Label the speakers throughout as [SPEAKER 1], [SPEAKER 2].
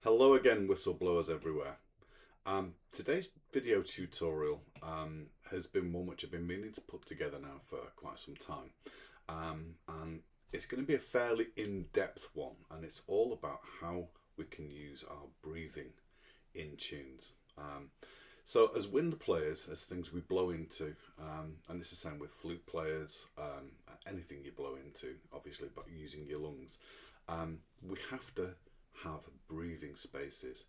[SPEAKER 1] Hello again, whistleblowers everywhere. Today's video tutorial has been one which I've been meaning to put together now for quite some time. And it's going to be a fairly in-depth one, and it's all about how we can use our breathing in tunes. So as wind players, as things we blow into, and this is the same with flute players, anything you blow into, obviously, but using your lungs, we have to have breathing spaces.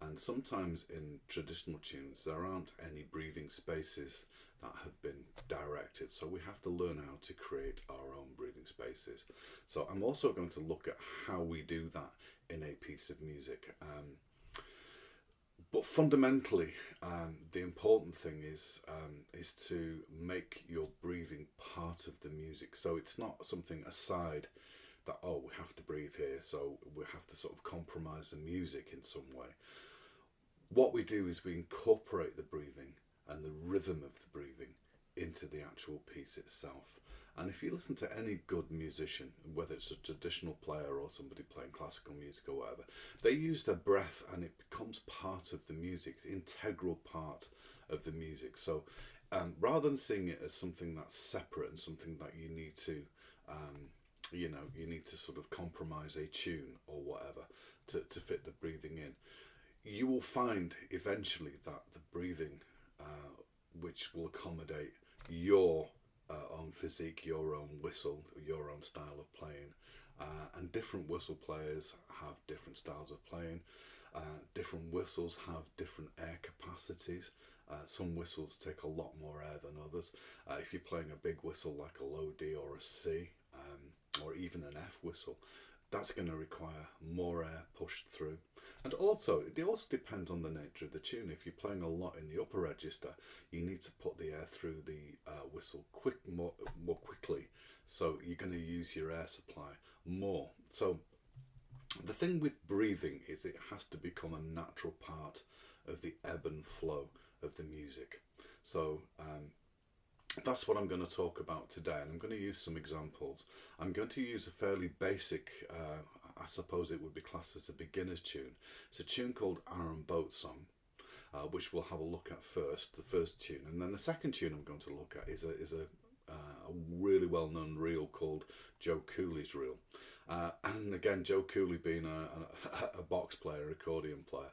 [SPEAKER 1] And sometimes in traditional tunes, there aren't any breathing spaces that have been directed. So we have to learn how to create our own breathing spaces. So I'm also going to look at how we do that in a piece of music. But fundamentally, the important thing is to make your breathing part of the music. So it's not something aside that, oh, we have to breathe here, so we have to sort of compromise the music in some way. What we do is we incorporate the breathing and the rhythm of the breathing into the actual piece itself. And if you listen to any good musician, whether it's a traditional player or somebody playing classical music or whatever, they use their breath and it becomes part of the music, the integral part of the music. So rather than seeing it as something that's separate and something that you need to you need to sort of compromise a tune or whatever to fit the breathing in, you will find eventually that the breathing, which will accommodate your own physique, your own whistle, your own style of playing, and different whistle players have different styles of playing. Different whistles have different air capacities. Some whistles take a lot more air than others. If you're playing a big whistle like a low D or a C, or even an F whistle, that's going to require more air pushed through. And also, it also depends on the nature of the tune. If you're playing a lot in the upper register, you need to put the air through the whistle more quickly. So you're going to use your air supply more. So the thing with breathing is it has to become a natural part of the ebb and flow of the music. So that's what I'm going to talk about today, and I'm going to use some examples. I'm going to use a fairly basic, I suppose it would be classed as a beginner's tune. It's a tune called Iron Boat Song, which we'll have a look at first, the first tune. And then the second tune I'm going to look at is a really well-known reel called Joe Cooley's reel. And again, Joe Cooley being a box player, accordion player,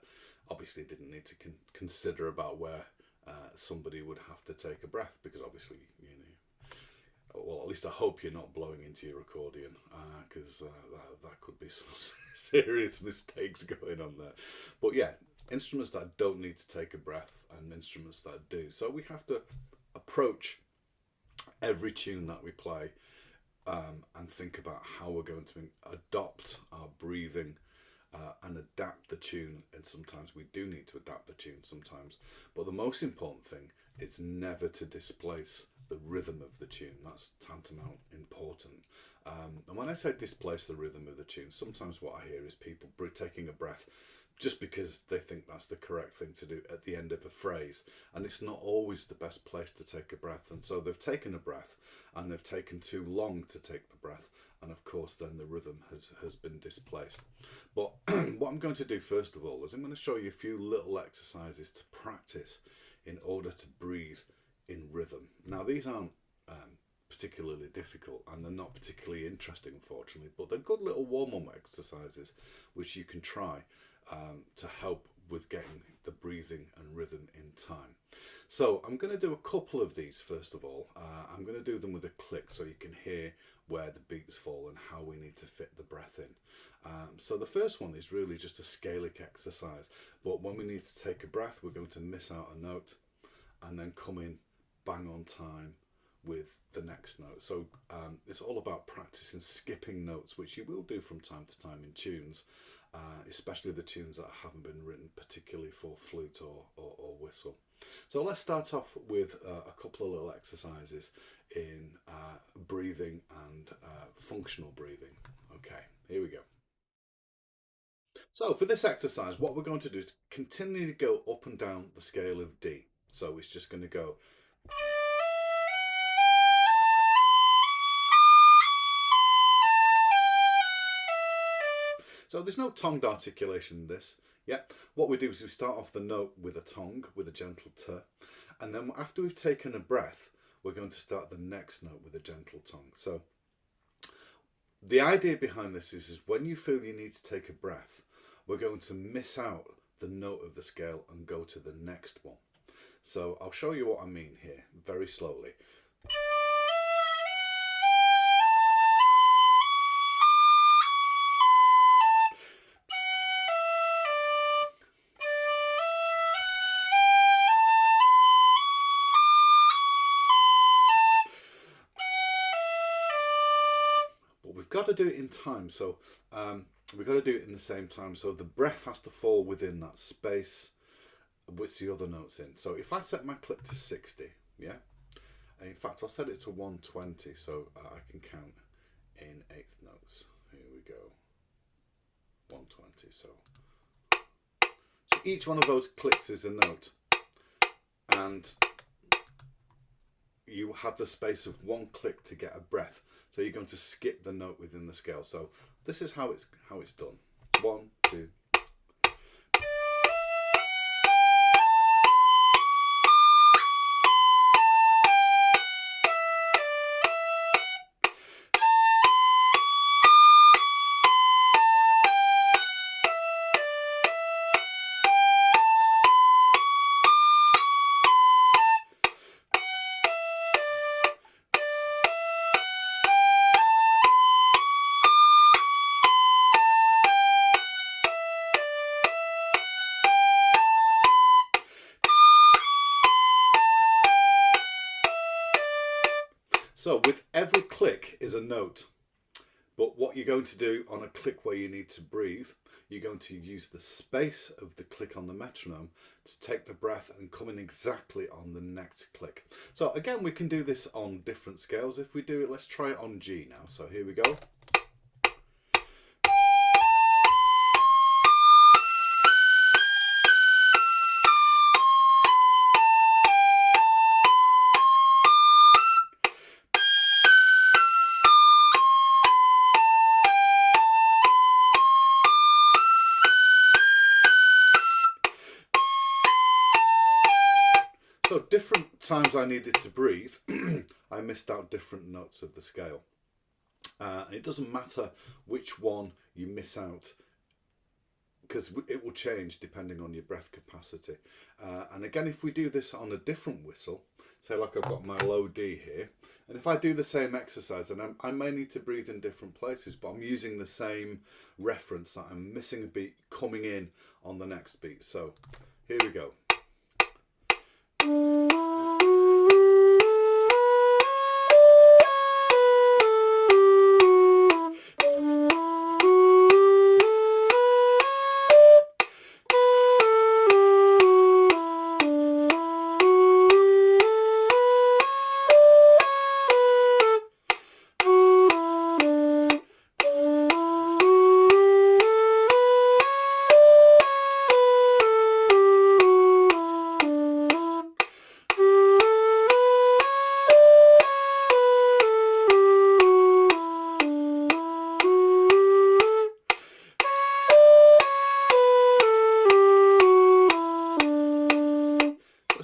[SPEAKER 1] obviously didn't need to consider about where somebody would have to take a breath, because obviously, well, at least I hope you're not blowing into your accordion, because that could be some serious mistakes going on there. But yeah, instruments that don't need to take a breath and instruments that do. So we have to approach every tune that we play and think about how we're going to adopt our breathing and adapt the tune. And sometimes we do need to adapt the tune sometimes, but the most important thing is never to displace the rhythm of the tune. That's tantamount important. And when I say displace the rhythm of the tune, sometimes what I hear is people taking a breath just because they think that's the correct thing to do at the end of a phrase, and it's not always the best place to take a breath. And so they've taken a breath and they've taken too long to take the breath, and of course then the rhythm has been displaced. But what I'm going to do first of all is I'm going to show you a few little exercises to practice in order to breathe in rhythm. Now these aren't particularly difficult, and they're not particularly interesting, unfortunately, but they're good little warm-up exercises which you can try to help with getting the breathing and rhythm in time. So I'm going to do a couple of these first of all. I'm going to do them with a click so you can hear where the beats fall and how we need to fit the breath in. So the first one is really just a scalic exercise, but when we need to take a breath, we're going to miss out a note and then come in bang on time with the next note. So it's all about practicing skipping notes, which you will do from time to time in tunes, especially the tunes that haven't been written particularly for flute or whistle. So let's start off with a couple of little exercises in breathing and functional breathing. Okay, here we go. So for this exercise, what we're going to do is continue to go up and down the scale of D. So it's just going to go. So there's no tongued articulation in this. Yeah, what we do is we start off the note with a tongue, with a gentle t, and then after we've taken a breath, we're going to start the next note with a gentle tongue. So the idea behind this is when you feel you need to take a breath, we're going to miss out the note of the scale and go to the next one. So I'll show you what I mean here very slowly. But we've got to do it in time, so we've got to do it in the same time. So the breath has to fall within that space which the other note's in. So if I set my click to 60, yeah, and in fact I'll set it to 120 so I can count in eighth notes. Here we go, 120. So each one of those clicks is a note, and you have the space of one click to get a breath. So you're going to skip the note within the scale. So this is how it's done. 1, 2. So with every click is a note, but what you're going to do on a click where you need to breathe, you're going to use the space of the click on the metronome to take the breath and come in exactly on the next click. So again, we can do this on different scales. If we do it, let's try it on G now. So here we go. So different times I needed to breathe, I missed out different notes of the scale. It doesn't matter which one you miss out, because it will change depending on your breath capacity. And again, if we do this on a different whistle, say like I've got my low D here, and if I do the same exercise, and I may need to breathe in different places, but I'm using the same reference that I'm missing a beat coming in on the next beat. So here we go.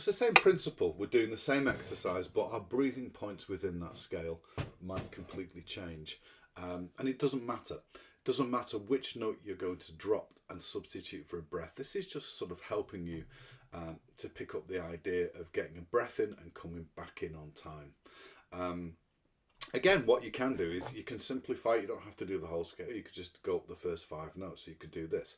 [SPEAKER 1] It's the same principle. We're doing the same exercise, but our breathing points within that scale might completely change. And it doesn't matter. It doesn't matter which note you're going to drop and substitute for a breath. This is just sort of helping you to pick up the idea of getting a breath in and coming back in on time. Again, what you can do is you can simplify. You don't have to do the whole scale. You could just go up the first 5 notes. So you could do this.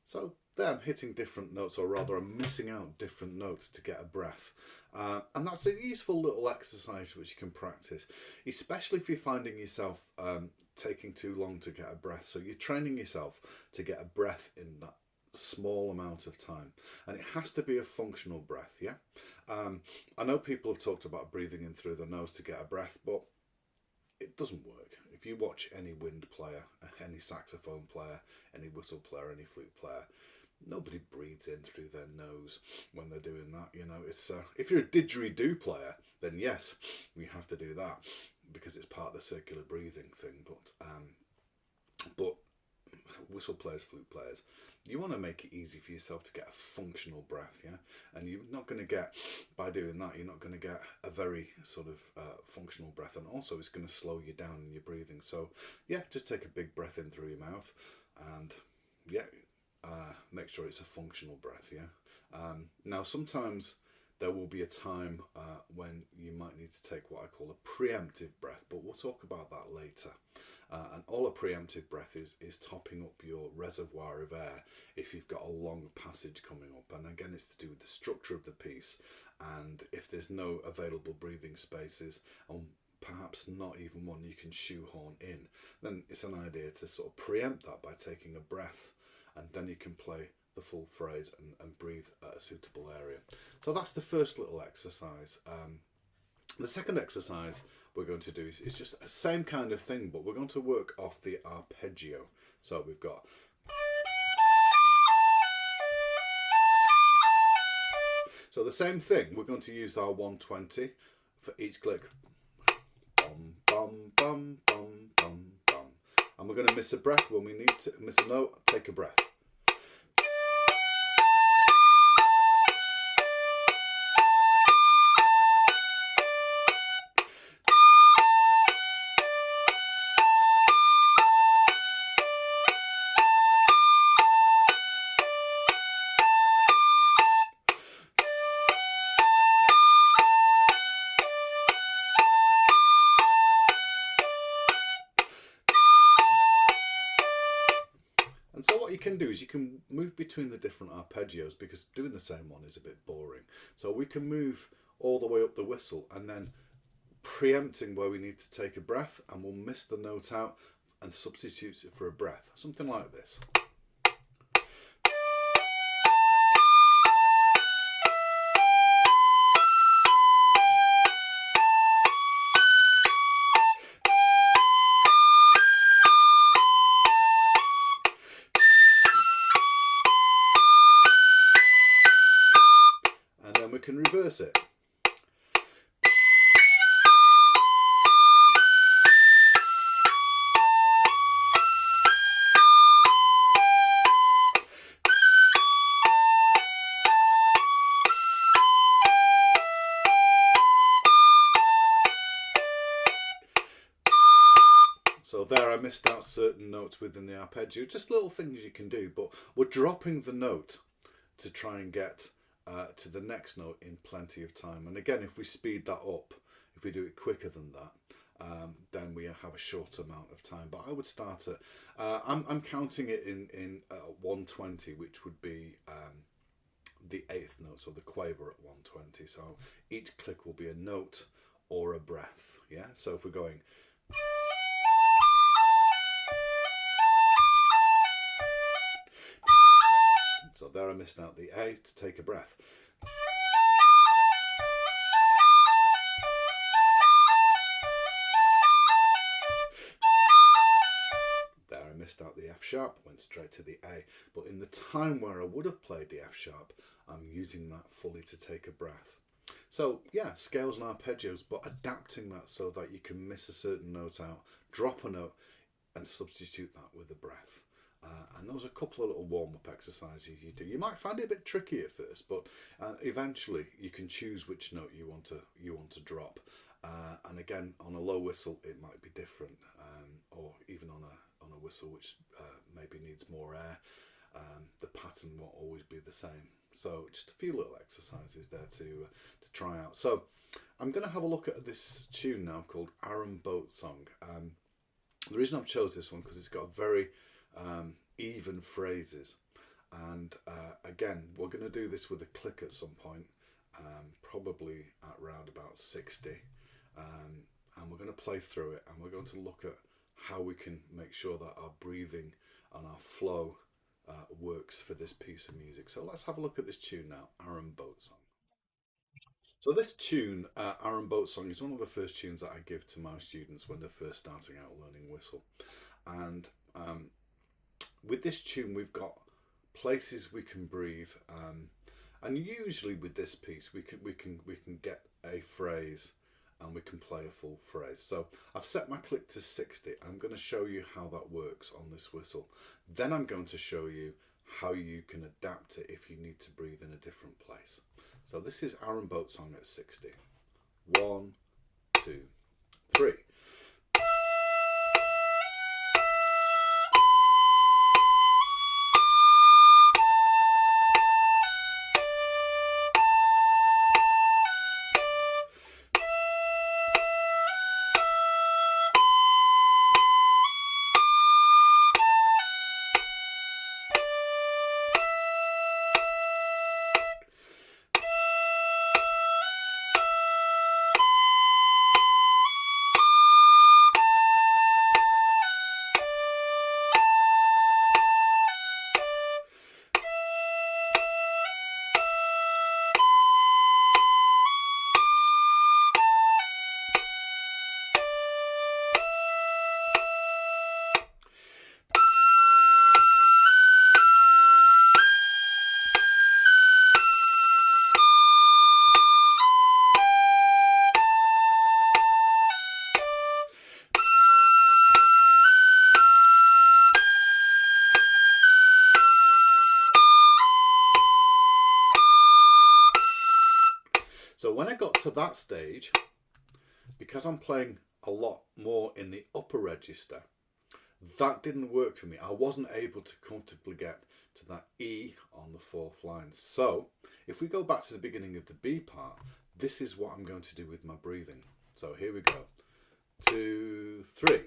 [SPEAKER 1] So there I'm hitting different notes, or rather I'm missing out different notes to get a breath. And that's a useful little exercise which you can practice, especially if you're finding yourself taking too long to get a breath. So you're training yourself to get a breath in that small amount of time, and it has to be a functional breath. Yeah, I know people have talked about breathing in through the nose to get a breath, but it doesn't work. If you watch any wind player, any saxophone player, any whistle player, any flute player, nobody breathes in through their nose when they're doing that. You know, it's if you're a didgeridoo player, then yes, we have to do that because it's part of the circular breathing thing. But whistle players, flute players, you want to make it easy for yourself to get a functional breath, yeah. And you're not going to get, by doing that, you're not going to get a very sort of functional breath, and also it's going to slow you down in your breathing. So yeah, just take a big breath in through your mouth, and yeah, make sure it's a functional breath, yeah. Now sometimes there will be a time when you might need to take what I call a preemptive breath, but we'll talk about that later. And all a preemptive breath is topping up your reservoir of air if you've got a long passage coming up. And again, it's to do with the structure of the piece, and if there's no available breathing spaces, and perhaps not even one you can shoehorn in, then it's an idea to sort of preempt that by taking a breath, and then you can play the full phrase and breathe at a suitable area. So that's the first little exercise. The second exercise we're going to do is just the same kind of thing, but we're going to work off the arpeggio. So we've got, so the same thing, we're going to use our 120 for each click. Bum, bum, bum, bum, bum, bum. And we're going to miss a breath when we need to miss a note, take a breath. And so what you can do is you can move between the different arpeggios, because doing the same one is a bit boring. So we can move all the way up the whistle and then preempting where we need to take a breath, and we'll miss the note out and substitute it for a breath. Something like this. And then we can reverse it. So there I missed out certain notes within the arpeggio, just little things you can do, but we're dropping the note to try and get to the next note in plenty of time. And again, if we speed that up, if we do it quicker than that, then we have a short amount of time. But I would start at, I'm counting it in 120, which would be the eighth note, so the quaver at 120. So each click will be a note or a breath, yeah? So if we're going, so there I missed out the A to take a breath. There I missed out the F sharp, went straight to the A. But in the time where I would have played the F sharp, I'm using that fully to take a breath. So yeah, scales and arpeggios, but adapting that so that you can miss a certain note out, drop a note, and substitute that with a breath. And those are a couple of little warm-up exercises you do. You might find it a bit tricky at first, but eventually you can choose which note you want to drop. And again, on a low whistle, it might be different, or even on a whistle which maybe needs more air. The pattern won't always be the same. So just a few little exercises there to try out. So I'm going to have a look at this tune now called Arran Boat Song. The reason I've chose this one because it's got very even phrases, And again, we're going to do this with a click at some point, probably at around about 60. And we're going to play through it, and we're going to look at how we can make sure that our breathing and our flow works for this piece of music. So let's have a look at this tune now, Aaron Boat Song. So this tune, Aaron Boat Song, is one of the first tunes that I give to my students when they're first starting out learning whistle. And with this tune, we've got places we can breathe, and usually with this piece, we can get a phrase and we can play a full phrase. So I've set my click to 60. I'm going to show you how that works on this whistle. Then I'm going to show you how you can adapt it if you need to breathe in a different place. So this is Aaron Boat Song at 60. 1, 2, 3. So when I got to that stage, because I'm playing a lot more in the upper register, that didn't work for me. I wasn't able to comfortably get to that E on the 4th line. So if we go back to the beginning of the B part, this is what I'm going to do with my breathing. So here we go. 2, 3.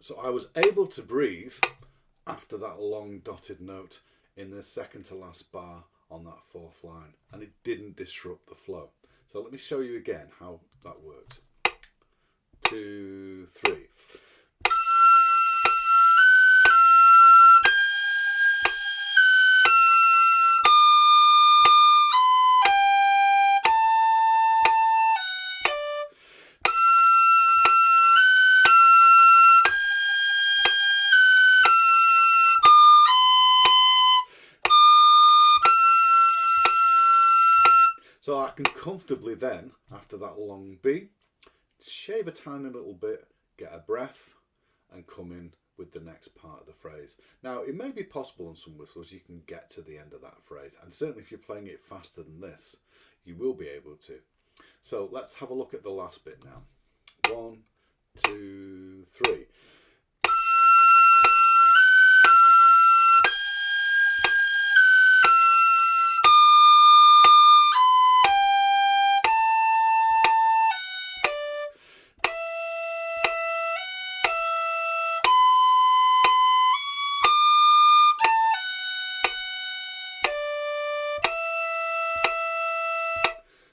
[SPEAKER 1] So I was able to breathe after that long dotted note in the second to last bar on that 4th line, and it didn't disrupt the flow. So let me show you again how that works. 2, 3. So I can comfortably then, after that long B, shave a tiny little bit, get a breath, and come in with the next part of the phrase. Now, it may be possible on some whistles you can get to the end of that phrase, and certainly if you're playing it faster than this, you will be able to. So let's have a look at the last bit now. 1, 2, 3.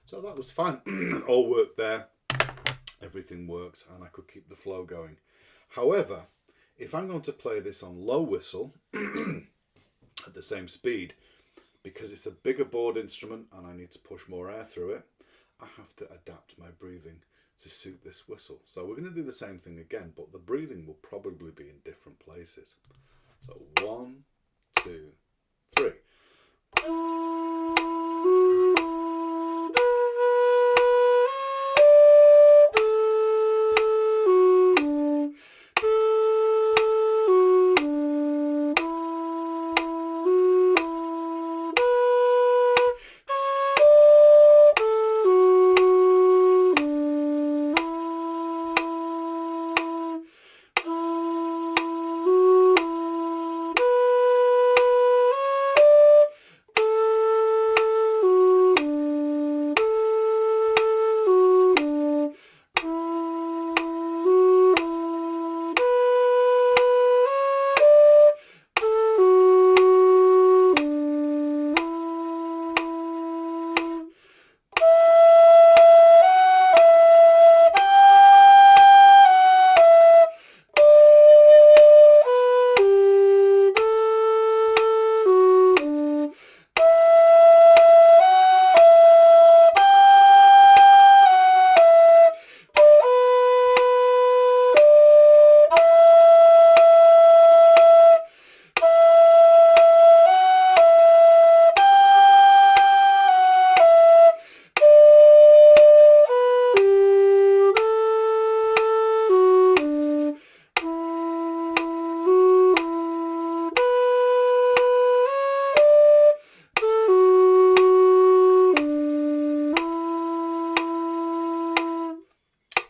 [SPEAKER 1] So that was fine. All worked there. Everything worked, and I could keep the flow going. However, if I'm going to play this on low whistle at the same speed, because it's a bigger board instrument and I need to push more air through it, I have to adapt my breathing to suit this whistle. So we're going to do the same thing again, but the breathing will probably be in different places. So 1, 2, 3.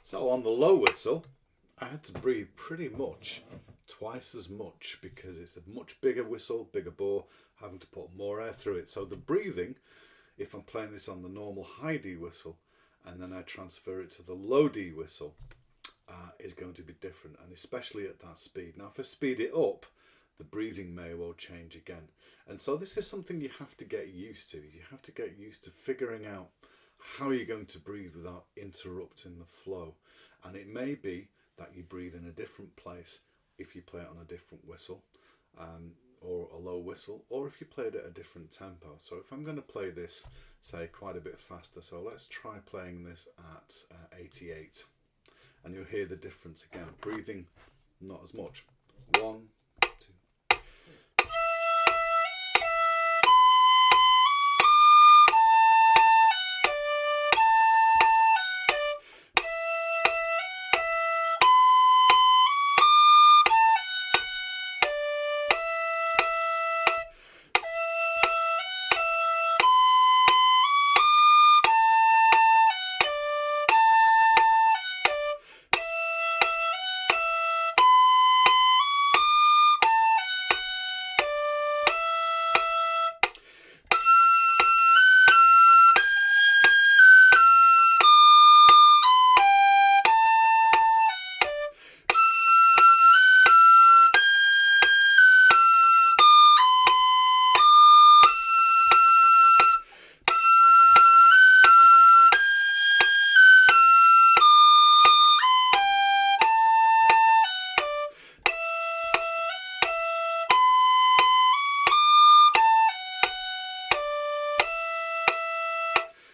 [SPEAKER 1] So on the low whistle, I had to breathe pretty much twice as much because it's a much bigger whistle, bigger bore, having to put more air through it. So the breathing, if I'm playing this on the normal high D whistle and then I transfer it to the low D whistle, is going to be different, and especially at that speed. Now if I speed it up, the breathing may well change again. And so this is something you have to get used to. You have to get used to figuring out how you're going to breathe without interrupting the flow. And it may be that you breathe in a different place if you play it on a different whistle, or a low whistle, or if you played it at a different tempo. So if I'm going to play this, say, quite a bit faster, so let's try playing this at 88. And you'll hear the difference again. Breathing not as much. 1, 2.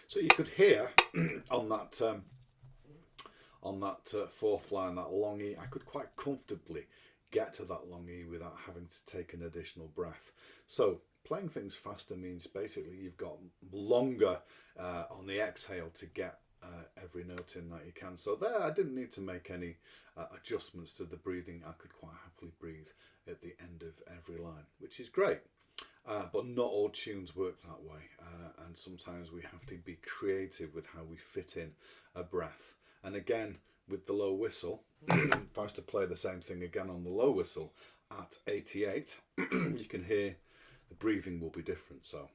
[SPEAKER 1] So you could hear on that fourth line, that long E, I could quite comfortably get to that long E without having to take an additional breath. So playing things faster means basically you've got longer on the exhale to get every note in that you can. So there, I didn't need to make any adjustments to the breathing. I could quite happily breathe at the end of every line, which is great. But not all tunes work that way, and sometimes we have to be creative with how we fit in a breath. And again, with the low whistle, if I was to play the same thing again on the low whistle at 88, you can hear the breathing will be different. So.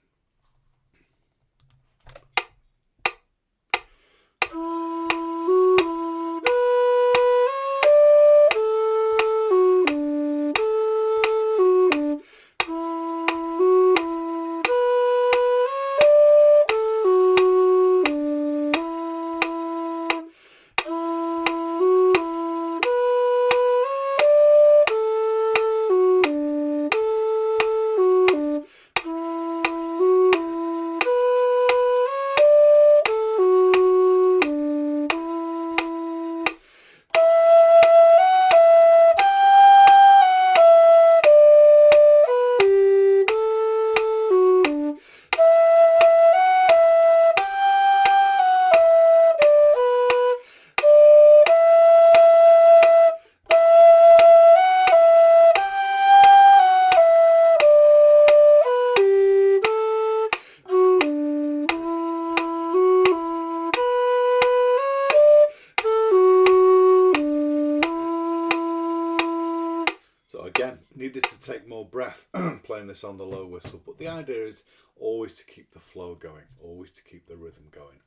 [SPEAKER 1] So again, needed to take more breath playing this on the low whistle, but the idea is always to keep the flow going, always to keep the rhythm going.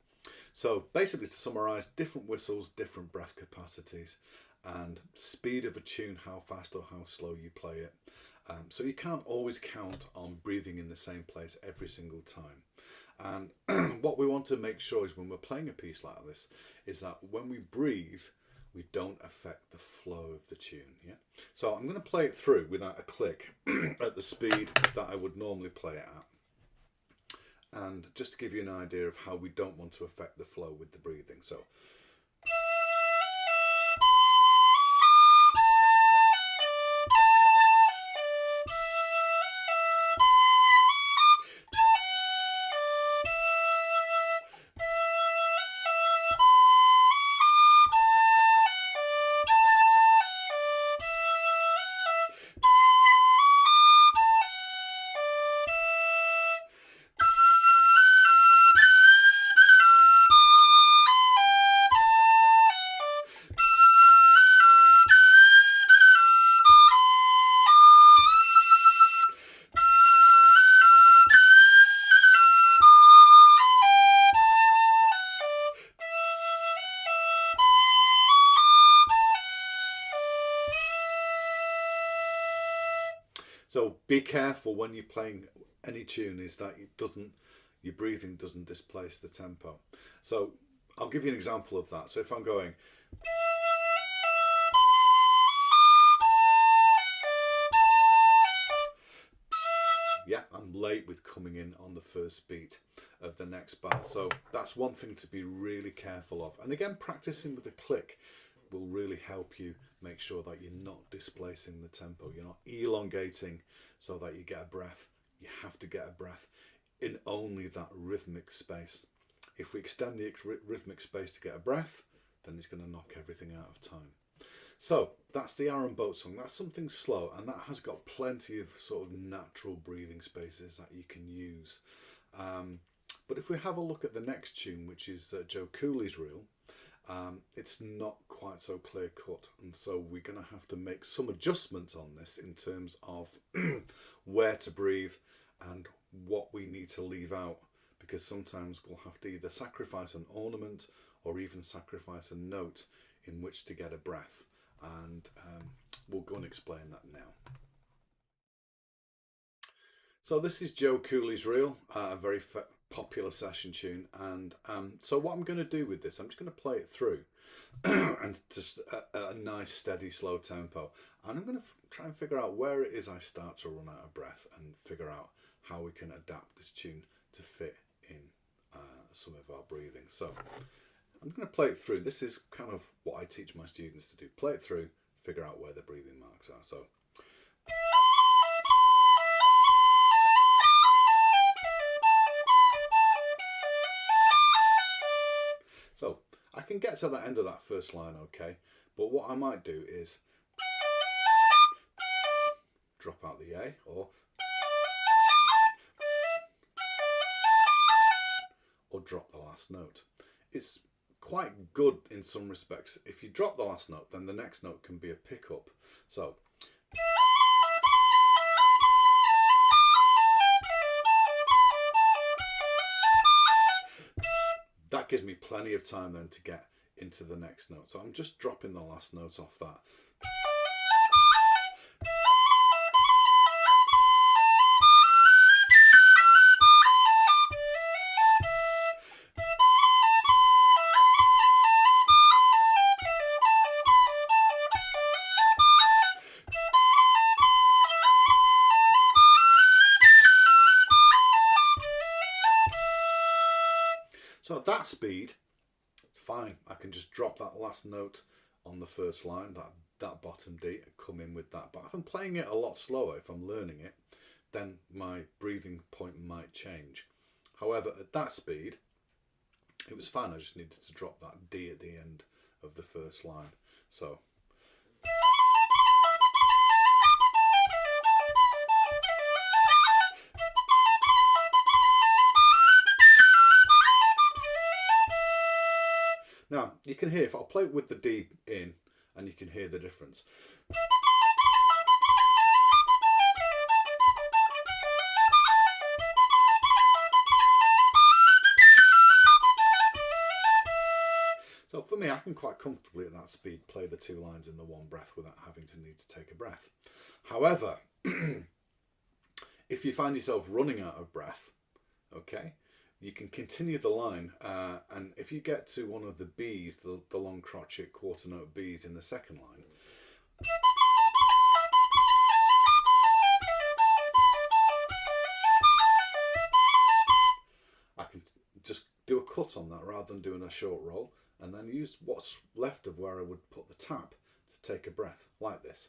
[SPEAKER 1] So basically, to summarise, different whistles, different breath capacities, and speed of a tune, how fast or how slow you play it. So you can't always count on breathing in the same place every single time. And what we want to make sure is when we're playing a piece like this, is that when we breathe, we don't affect the flow of the tune. Yeah. So I'm going to play it through without a click at the speed that I would normally play it at. And just to give you an idea of how we don't want to affect the flow with the breathing. So. So be careful when you're playing any tune, is that your breathing doesn't displace the tempo. So I'll give you an example of that. So if I'm going, yeah, I'm late with coming in on the first beat of the next bar. So that's one thing to be really careful of. And again, practicing with the click will really help you make sure that you're not displacing the tempo. You're not elongating so that you get a breath. You have to get a breath in only that rhythmic space. If we extend the rhythmic space to get a breath, then it's going to knock everything out of time. So that's the Aaron Boat song. That's something slow, and that has got plenty of sort of natural breathing spaces that you can use. But if we have a look at the next tune, which is Joe Cooley's Reel, it's not quite so clear cut, and so we're going to have to make some adjustments on this in terms of where to breathe and what we need to leave out, because sometimes we'll have to either sacrifice an ornament or even sacrifice a note in which to get a breath, and we'll go and explain that now. So this is Joe Cooley's Reel, a very popular session tune, and so what I'm going to do with this, I'm just going to play it through and just a nice steady slow tempo, and I'm going to try and figure out where it is I start to run out of breath and figure out how we can adapt this tune to fit in some of our breathing. So I'm going to play it through. This is kind of what I teach my students to do. Play it through, figure out where the breathing marks are. So I can get to the end of that first line okay, but what I might do is drop out the A, or drop the last note. It's quite good in some respects. If you drop the last note, then the next note can be a pickup. So that gives me plenty of time then to get into the next note. So I'm just dropping the last note off that. So at that speed, it's fine. I can just drop that last note on the first line, that bottom D, and come in with that. But if I'm playing it a lot slower, if I'm learning it, then my breathing point might change. However, at that speed, it was fine. I just needed to drop that D at the end of the first line. So now you can hear, if I'll play it with the D in, and you can hear the difference. So for me, I can quite comfortably at that speed play the two lines in the one breath without having to need to take a breath. However, if you find yourself running out of breath, okay, you can continue the line, and if you get to one of the Bs, the long crotchet quarter note Bs in the second line, I can just do a cut on that rather than doing a short roll, and then use what's left of where I would put the tap to take a breath, like this.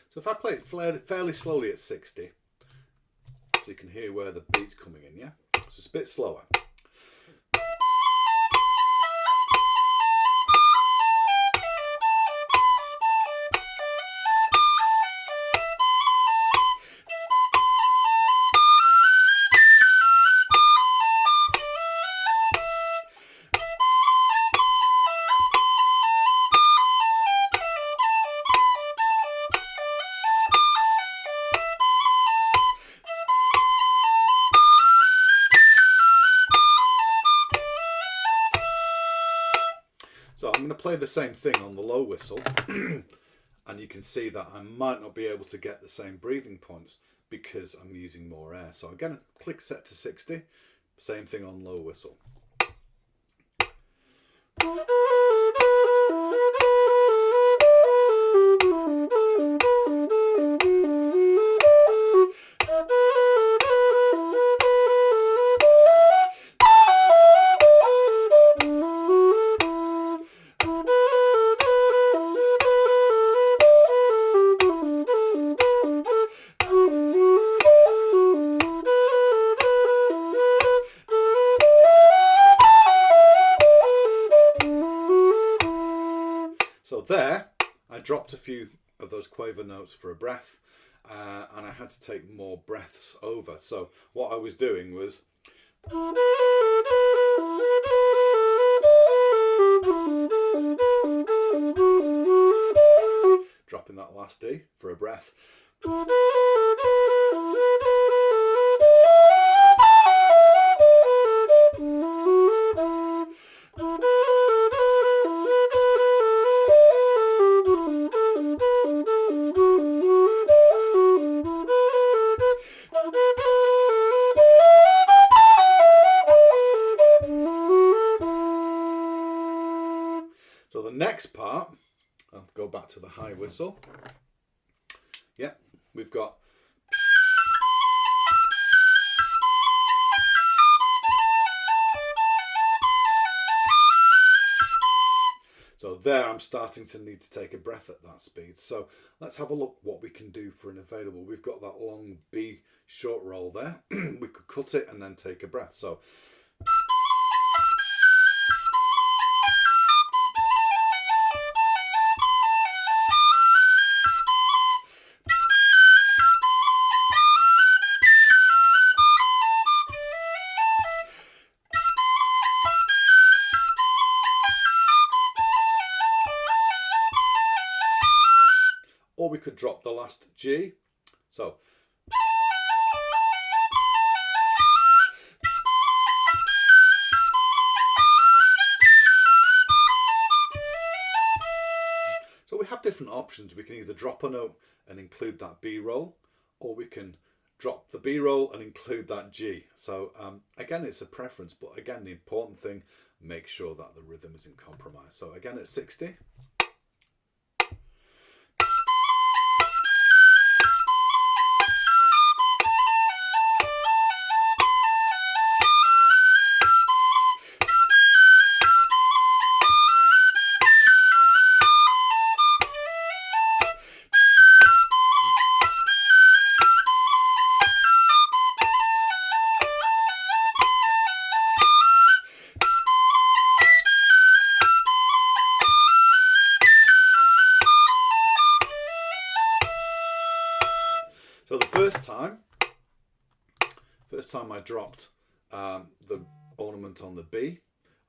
[SPEAKER 1] So if I play it fairly slowly at 60, so you can hear where the beat's coming in, yeah? So it's a bit slower. play the same thing on the low whistle, and you can see that I might not be able to get the same breathing points because I'm using more air. So again, click set to 60, same thing on low whistle. So there, I dropped a few of those quaver notes for a breath, and I had to take more breaths over. So what I was doing was dropping that last D for a breath. So the next part, I'll go back to the high whistle. Yeah, we've got so there I'm starting to need to take a breath at that speed. So let's have a look what we can do for an available. We've got that long B short roll there. We could cut it and then take a breath. So or we could drop the last G. So we have different options. We can either drop a note and include that B roll, or we can drop the B roll and include that G. So again, it's a preference, but again, the important thing, make sure that the rhythm isn't compromised. So again, at 60. So the first time I dropped the ornament on the B,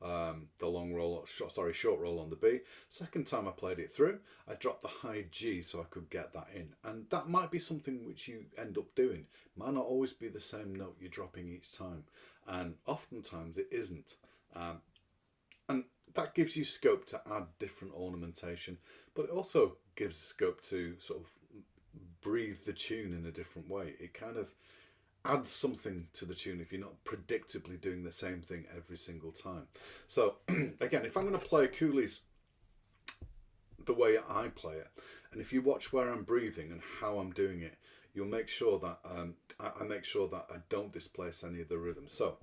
[SPEAKER 1] the long roll, short roll on the B. Second time I played it through, I dropped the high G so I could get that in. And that might be something which you end up doing. It might not always be the same note you're dropping each time. And oftentimes it isn't. And that gives you scope to add different ornamentation, but it also gives scope to sort of breathe the tune in a different way. It kind of adds something to the tune if you're not predictably doing the same thing every single time. So again, if I'm going to play Coolies the way I play it, and if you watch where I'm breathing and how I'm doing it, you'll make sure that I make sure that I don't displace any of the rhythm. So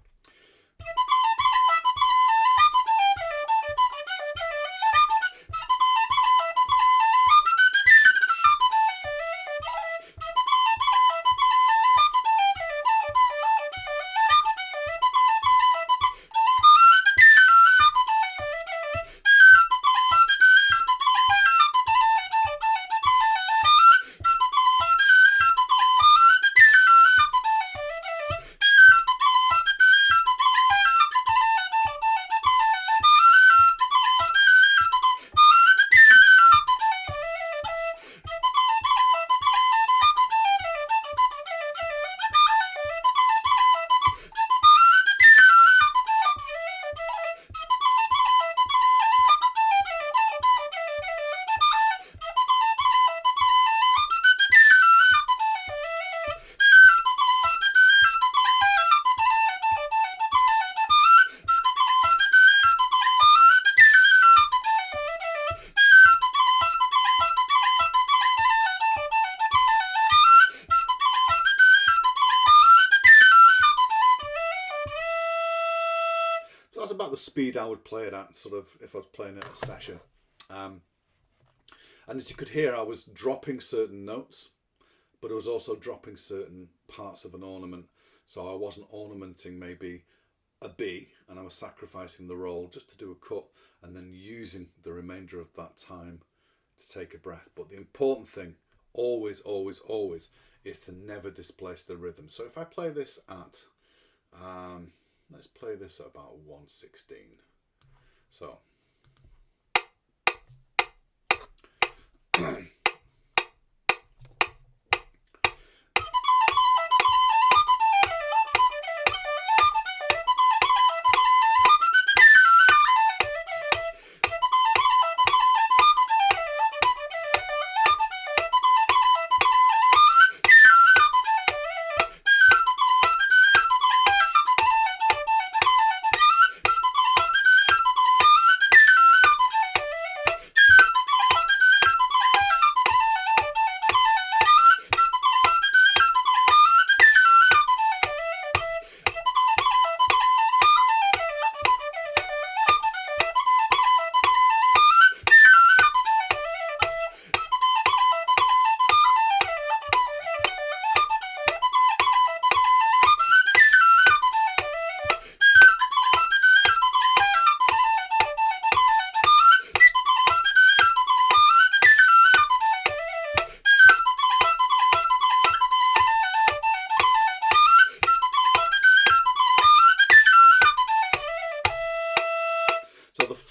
[SPEAKER 1] speed I would play it at, sort of if I was playing at a session. And as you could hear, I was dropping certain notes, but I was also dropping certain parts of an ornament. So I wasn't ornamenting maybe a B, and I was sacrificing the roll just to do a cut, and then using the remainder of that time to take a breath. But the important thing, always, always, always, is to never displace the rhythm. So if I play this at, let's play this at about 116. So.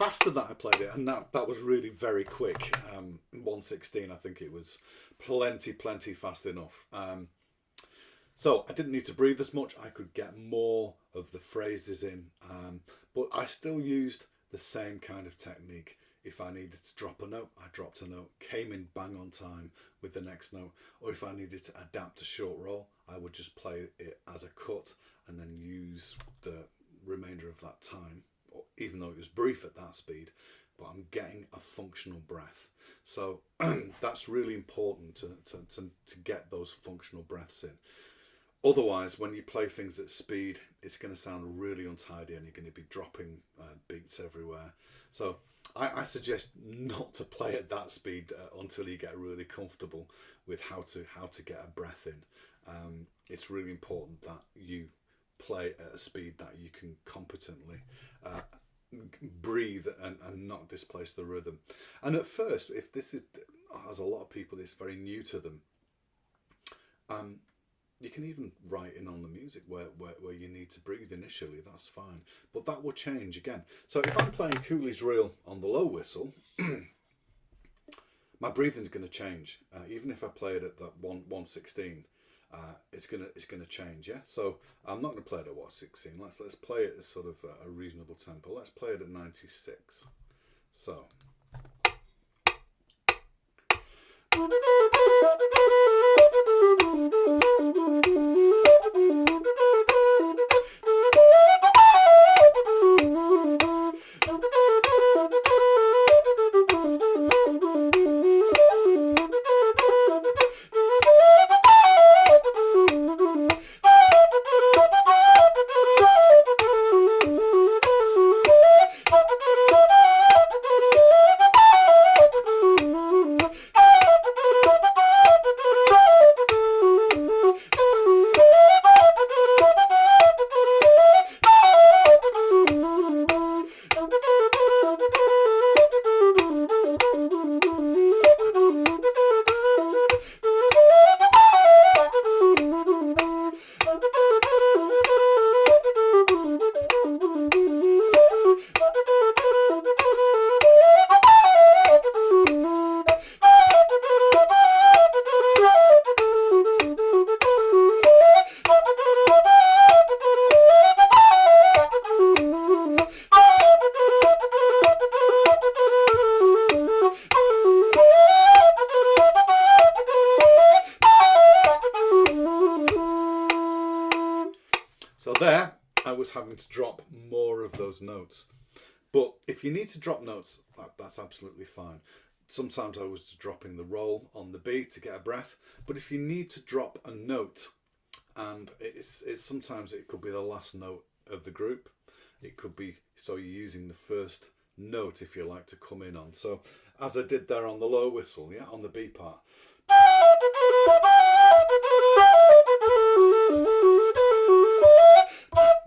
[SPEAKER 1] Faster that I played it, and that was really very quick. 116, I think it was plenty fast enough. So I didn't need to breathe as much. I could get more of the phrases in, but I still used the same kind of technique. If I needed to drop a note, I dropped a note, came in bang on time with the next note. Or if I needed to adapt a short roll, I would just play it as a cut and then use the remainder of that time, even though it was brief at that speed, but I'm getting a functional breath. So that's really important to get those functional breaths in. Otherwise, when you play things at speed, it's going to sound really untidy and you're going to be dropping beats everywhere. So I suggest not to play at that speed until you get really comfortable with how to get a breath in. It's really important that you play at a speed that you can competently breathe and not displace the rhythm. And at first, if this is, as a lot of people, it's very new to them, you can even write in on the music where you need to breathe initially, that's fine. But that will change again. So if I'm playing Cooley's Reel on the low whistle, my breathing's going to change. Even if I play it at that 116, it's gonna change, yeah. So I'm not gonna play it at 116. Let's play it at sort of a reasonable tempo. Let's play it at 96. So. So there, I was having to drop more of those notes. But if you need to drop notes, that's absolutely fine. Sometimes I was dropping the roll on the B to get a breath. But if you need to drop a note, and it's sometimes it could be the last note of the group, it could be, so you're using the first note, if you like, to come in on. So as I did there on the low whistle, yeah, on the B part.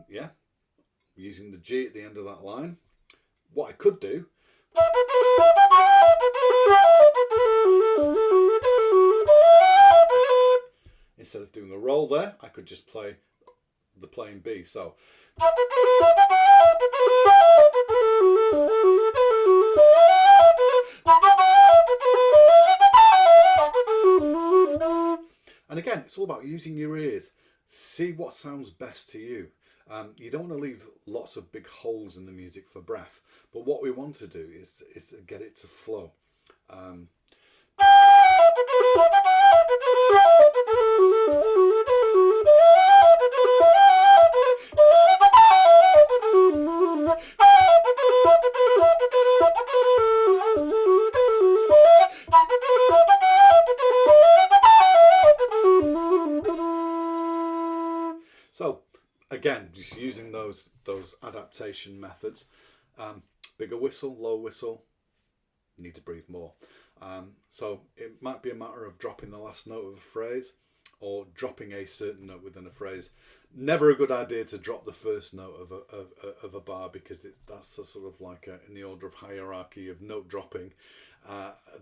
[SPEAKER 1] Yeah, using the G at the end of that line. What I could do, instead of doing a roll there, I could just play the plain B. So and again, it's all about using your ears. See what sounds best to you. You don't want to leave lots of big holes in the music for breath, but what we want to do is to get it to flow. So again, just using those adaptation methods. Bigger whistle, low whistle, need to breathe more. So it might be a matter of dropping the last note of a phrase or dropping a certain note within a phrase. Never a good idea to drop the first note of a bar, because that's a sort of like in the order of hierarchy of note dropping.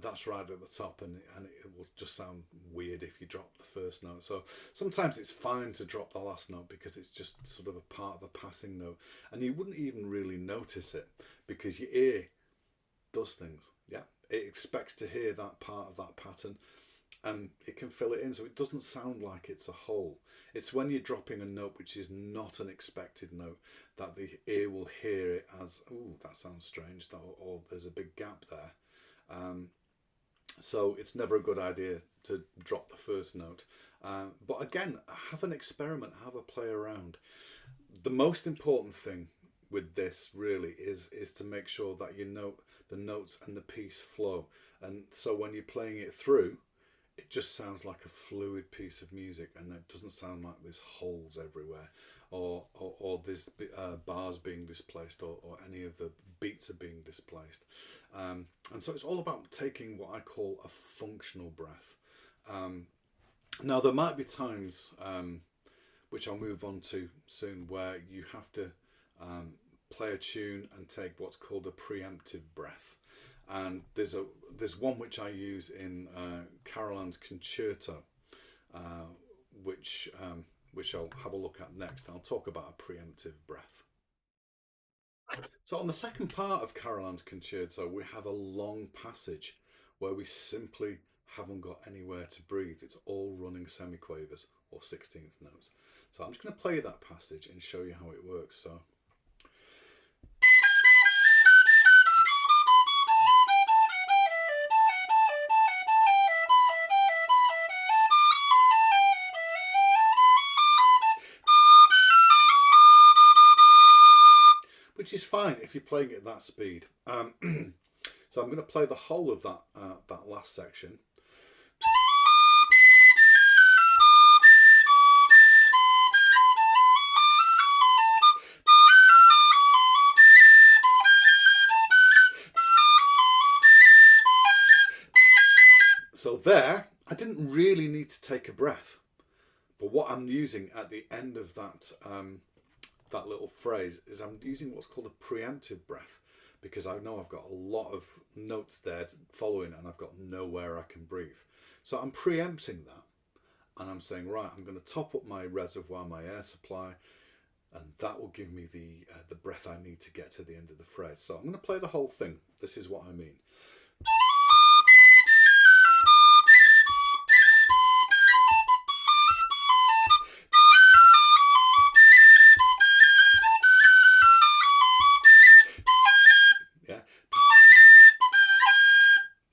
[SPEAKER 1] That's right at the top, and it will just sound weird if you drop the first note. So sometimes it's fine to drop the last note because it's just sort of a part of a passing note, and you wouldn't even really notice it because your ear does things. Yeah, it expects to hear that part of that pattern, and it can fill it in, so it doesn't sound like it's a whole. It's when you're dropping a note which is not an expected note that the ear will hear it as, "Ooh, that sounds strange," or "There's a big gap there." So it's never a good idea to drop the first note. But again, have an experiment, have a play around. The most important thing with this really is to make sure that the notes and the piece flow. And so when you're playing it through, it just sounds like a fluid piece of music, and it doesn't sound like there's holes everywhere, or there's bars being displaced, or any of the beats are being displaced. And so it's all about taking what I call a functional breath. Now there might be times, which I'll move on to soon, where you have to play a tune and take what's called a preemptive breath. And there's one which I use in Carolan's Concerto, which I'll have a look at next. I'll talk about a preemptive breath. So on the second part of Carolan's Concerto, we have a long passage where we simply haven't got anywhere to breathe. It's all running semiquavers or 16th notes. So I'm just going to play that passage and show you how it works. So. Which is fine if you're playing it at that speed. So I'm going to play the whole of that last section. So there, I didn't really need to take a breath, but what I'm using at the end of that that little phrase is I'm using what's called a preemptive breath, because I know I've got a lot of notes there following and I've got nowhere I can breathe. So I'm preempting that, and I'm saying, right, I'm going to top up my reservoir, my air supply, and that will give me the breath I need to get to the end of the phrase. So I'm going to play the whole thing. This is what I mean.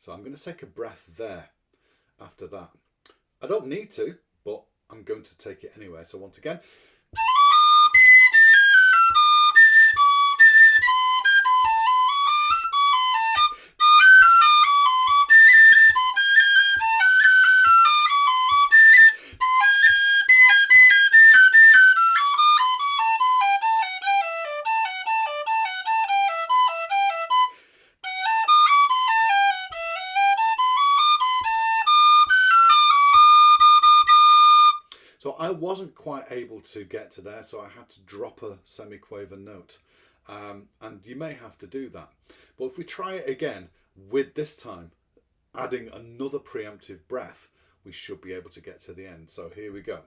[SPEAKER 1] So I'm going to take a breath there after that. I don't need to, but I'm going to take it anyway. So once again. So I wasn't quite able to get to there, so I had to drop a semiquaver note. And you may have to do that. But if we try it again, with this time adding another preemptive breath, we should be able to get to the end. So here we go.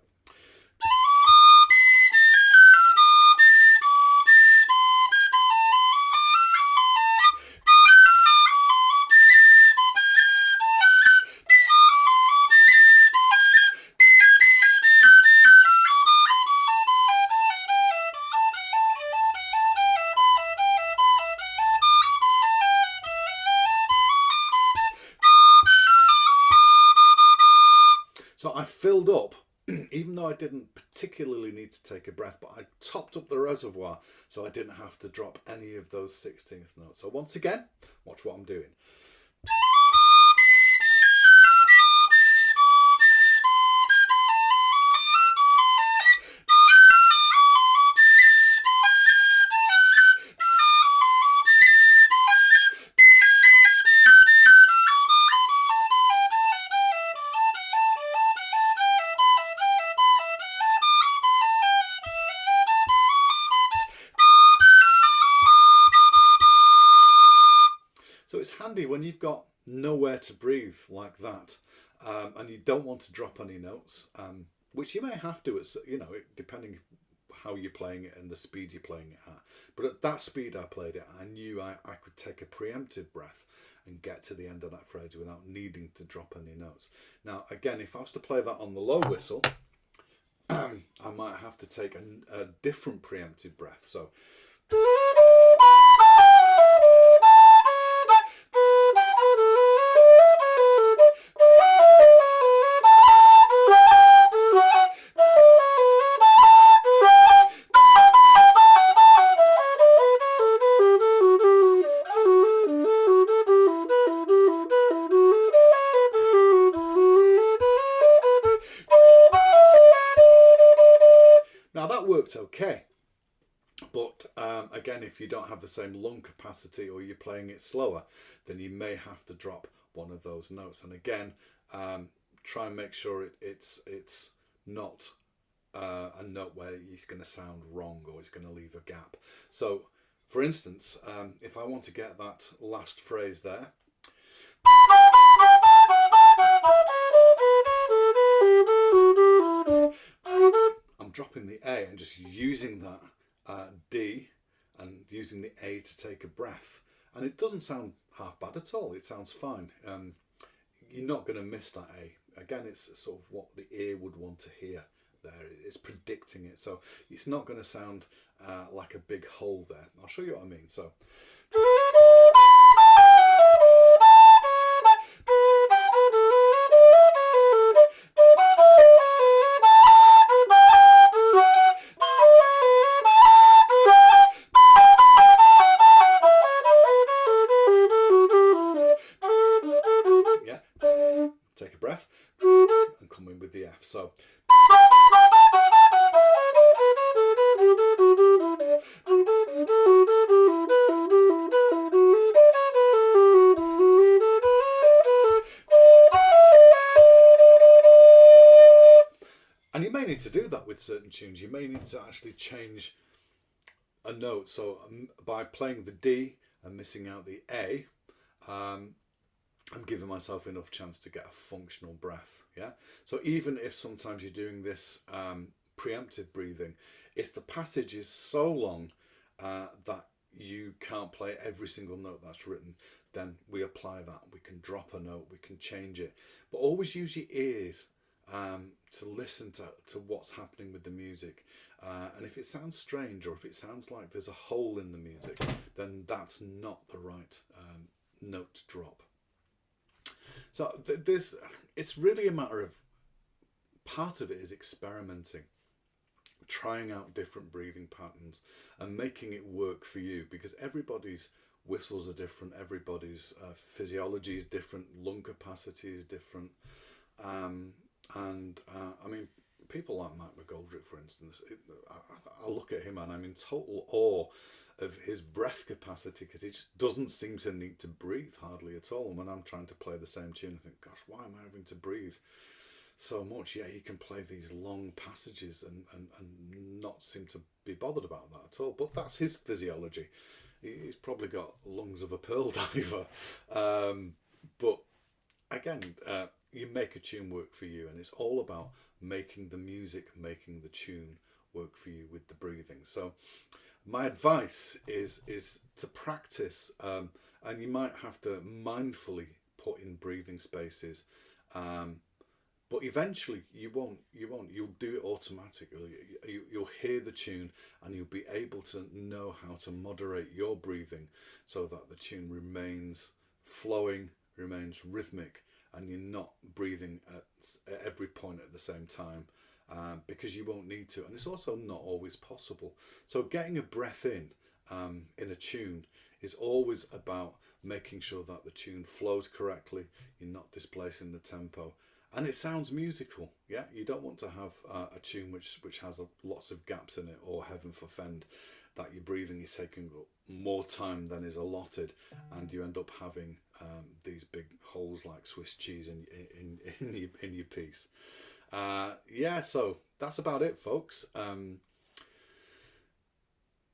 [SPEAKER 1] So I filled up, even though I didn't particularly need to take a breath, but I topped up the reservoir so I didn't have to drop any of those 16th notes. So once again, watch what I'm doing. So it's handy when you've got nowhere to breathe like that, and you don't want to drop any notes, which you may have to, depending how you're playing it and the speed you're playing it at. But at that speed I played it, I knew I could take a preemptive breath and get to the end of that phrase without needing to drop any notes. Now, again, if I was to play that on the low whistle, I might have to take a different preemptive breath. So now that worked okay, but again, if you don't have the same lung capacity or you're playing it slower, then you may have to drop one of those notes. And again, try and make sure it's not a note where it's going to sound wrong or it's going to leave a gap. So, for instance, if I want to get that last phrase there, I'm dropping the A and just using that D and using the A to take a breath. And it doesn't sound half bad at all. It sounds fine. You're not going to miss that A. Again, it's sort of what the ear would want to hear there. It's predicting it. So it's not going to sound like a big hole there. I'll show you what I mean. So. Take a breath and come in with the F. So and you may need to do that with certain tunes. You may need to actually change a note. So by playing the D and missing out the A, I'm giving myself enough chance to get a functional breath. Yeah. So even if sometimes you're doing this preemptive breathing, if the passage is so long that you can't play every single note that's written, then we apply that. We can drop a note, we can change it, but always use your ears to listen to what's happening with the music. And if it sounds strange or if it sounds like there's a hole in the music, then that's not the right note to drop. So it's really a matter of, part of it is experimenting, trying out different breathing patterns and making it work for you, because everybody's whistles are different, everybody's physiology is different, lung capacity is different. I mean, people like Mike McGoldrick, for instance, I look at him and I'm in total awe of his breath capacity, because he just doesn't seem to need to breathe hardly at all. And when I'm trying to play the same tune, I think, gosh, why am I having to breathe so much, yeah, you can play these long passages and not seem to be bothered about that at all. But that's his physiology. He's probably got lungs of a pearl diver. But again, you make a tune work for you, and it's all about making the music, making the tune work for you with the breathing. So my advice is to practice, and you might have to mindfully put in breathing spaces, but eventually you'll do it automatically. You'll hear the tune, and you'll be able to know how to moderate your breathing so that the tune remains flowing, remains rhythmic, and you're not breathing at every point at the same time, because you won't need to, and it's also not always possible. So getting a breath in a tune is always about making sure that the tune flows correctly, you're not displacing the tempo, and it sounds musical. Yeah, you don't want to have a tune which has lots of gaps in it, or heaven forfend that your breathing is taking up more time than is allotted, and you end up having these big holes like Swiss cheese in your piece. Yeah, so that's about it, folks.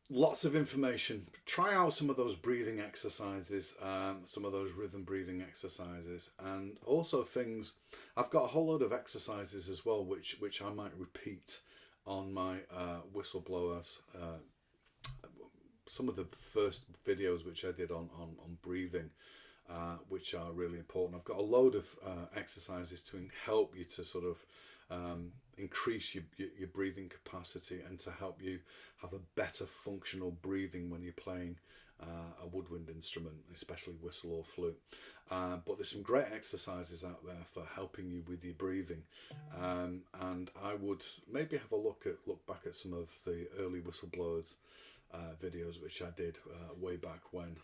[SPEAKER 1] Lots of information. Try out some of those breathing exercises, some of those rhythm breathing exercises, and also things. I've got a whole load of exercises as well, which I might repeat on my whistleblowers. Some of the first videos which I did on breathing, which are really important. I've got a load of exercises to help you to sort of increase your breathing capacity, and to help you have a better functional breathing when you're playing a woodwind instrument, especially whistle or flute. But there's some great exercises out there for helping you with your breathing, and I would maybe have a look back at some of the early whistleblowers videos which I did way back when.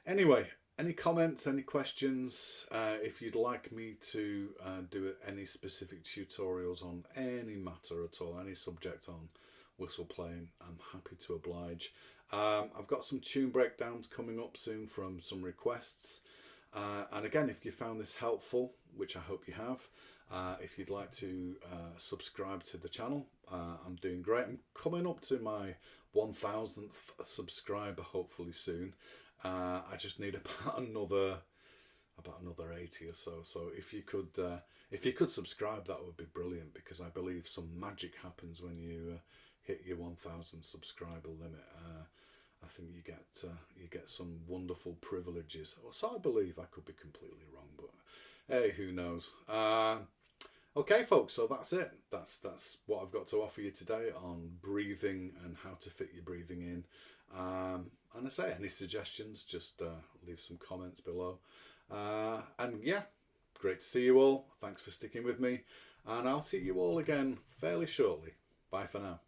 [SPEAKER 1] Anyway, any comments, any questions? If you'd like me to do any specific tutorials on any matter at all, any subject on whistle playing, I'm happy to oblige. I've got some tune breakdowns coming up soon from some requests. And again, if you found this helpful, which I hope you have, if you'd like to subscribe to the channel, I'm doing great. I'm coming up to my 1000th subscriber hopefully soon. I just need about another 80 or so. So if you could subscribe, that would be brilliant, because I believe some magic happens when you hit your 1000 subscriber limit. I think you get some wonderful privileges. Or so I believe. I could be completely wrong, but hey, who knows? Okay, folks, so that's it. That's what I've got to offer you today on breathing and how to fit your breathing in. And I say, any suggestions, just leave some comments below. And yeah, great to see you all. Thanks for sticking with me, and I'll see you all again fairly shortly. Bye for now.